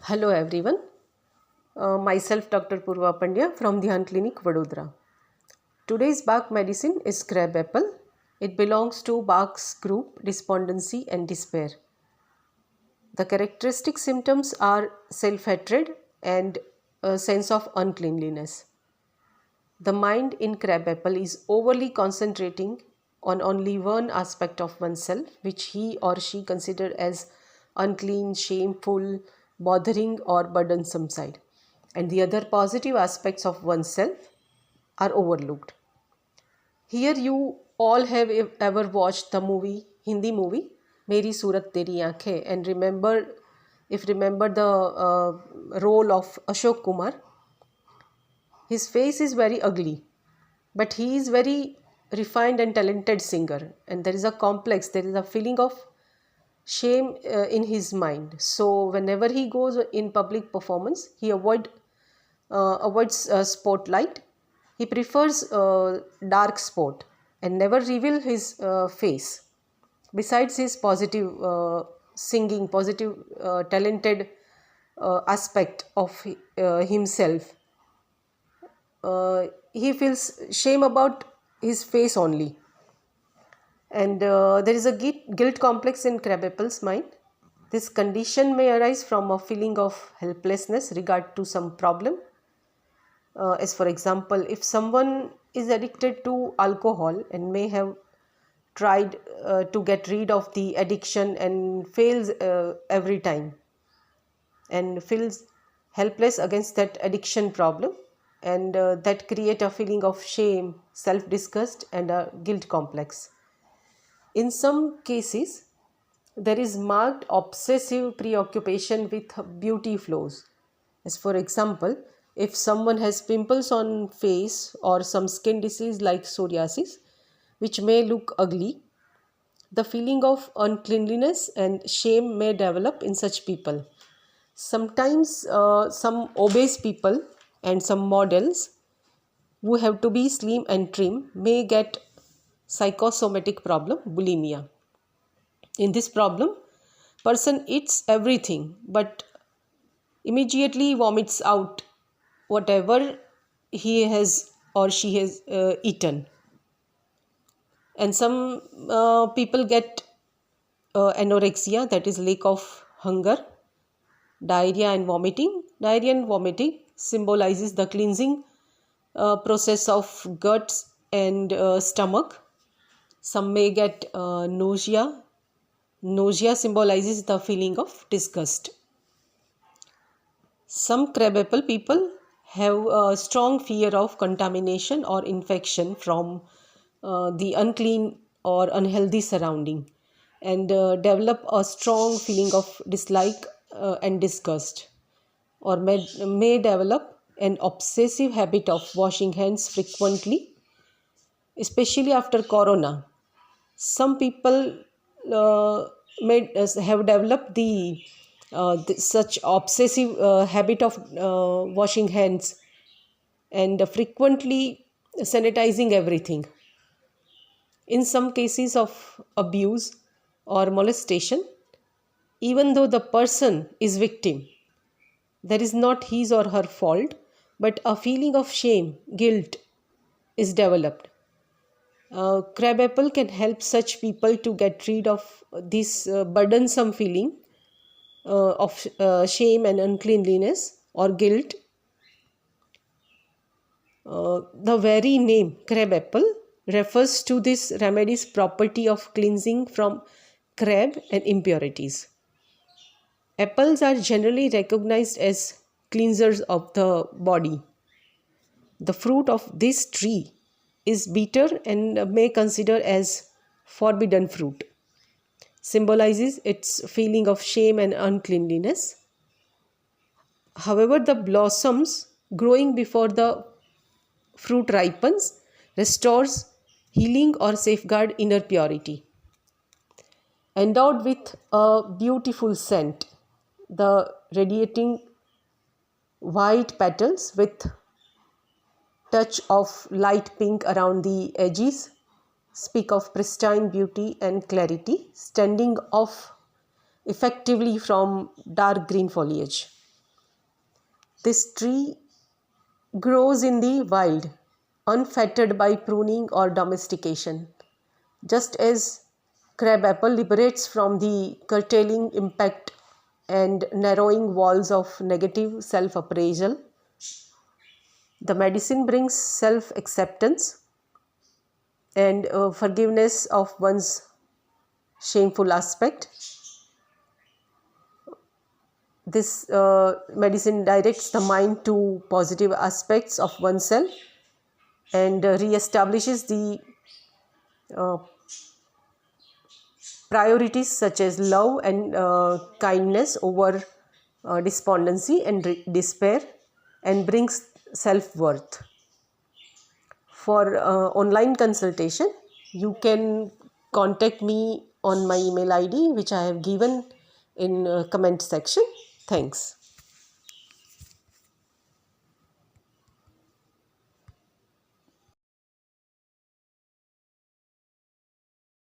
Hello everyone, myself Dr. Purva Pandya from Dhyan Clinic, Vadodara. Today's Bach medicine is crab apple. It belongs to Bach's group despondency and despair. The characteristic symptoms are self-hatred and a sense of uncleanliness. The mind in crab apple is overly concentrating on only one aspect of oneself which he or she consider as unclean, shameful, bothering or burdensome side, and the other positive aspects of oneself are overlooked. Here you all have ever watched the Hindi movie Meri Surat Teri Aankhein, and remember the role of Ashok Kumar. His face is very ugly, but he is very refined and talented singer, and there is a feeling of shame in his mind. So whenever he goes in public performance, he avoids spotlight. He prefers dark spot and never reveal his face. Besides his positive singing, positive talented aspect of himself, he feels shame about his face only. And there is a guilt complex in Krabappel's mind. This condition may arise from a feeling of helplessness regard to some problem. As for example, if someone is addicted to alcohol and may have tried to get rid of the addiction and fails every time and feels helpless against that addiction problem, and that create a feeling of shame, self-disgust and a guilt complex. In some cases, there is marked obsessive preoccupation with beauty flaws. As for example, if someone has pimples on face or some skin disease like psoriasis, which may look ugly, the feeling of uncleanliness and shame may develop in such people. Sometimes some obese people and some models who have to be slim and trim may get psychosomatic problem, bulimia. In this problem, person eats everything but immediately vomits out whatever he has or she has eaten. And some people get anorexia, that is lack of hunger, diarrhea and vomiting. Diarrhea and vomiting symbolizes the cleansing process of guts and stomach. Some may get nausea. Nausea symbolizes the feeling of disgust. Some Krabappel people have a strong fear of contamination or infection from the unclean or unhealthy surrounding, and develop a strong feeling of dislike and disgust, or may develop an obsessive habit of washing hands frequently, especially after corona. Some people may have developed such obsessive habit of washing hands and frequently sanitizing everything. In some cases of abuse or molestation, even though the person is victim, there is not his or her fault, but a feeling of shame, guilt is developed. Crabapple can help such people to get rid of this burdensome feeling of shame and uncleanliness or guilt. The very name crabapple refers to this remedy's property of cleansing from crab and impurities. Apples are generally recognized as cleansers of the body. The fruit of this tree is bitter and may consider as forbidden fruit, symbolizes its feeling of shame and uncleanliness. However, the blossoms growing before the fruit ripens restores healing or safeguard inner purity. Endowed with a beautiful scent, the radiating white petals with touch of light pink around the edges speak of pristine beauty and clarity, standing off effectively from dark green foliage. This tree grows in the wild, unfettered by pruning or domestication. Just as crabapple liberates from the curtailing impact and narrowing walls of negative self-appraisal, the medicine brings self-acceptance and forgiveness of one's shameful aspect. This medicine directs the mind to positive aspects of oneself and re-establishes the uh, priorities such as love and kindness over despondency and despair, and brings self-worth. For online consultation, you can contact me on my email ID, which I have given in comment section. Thanks.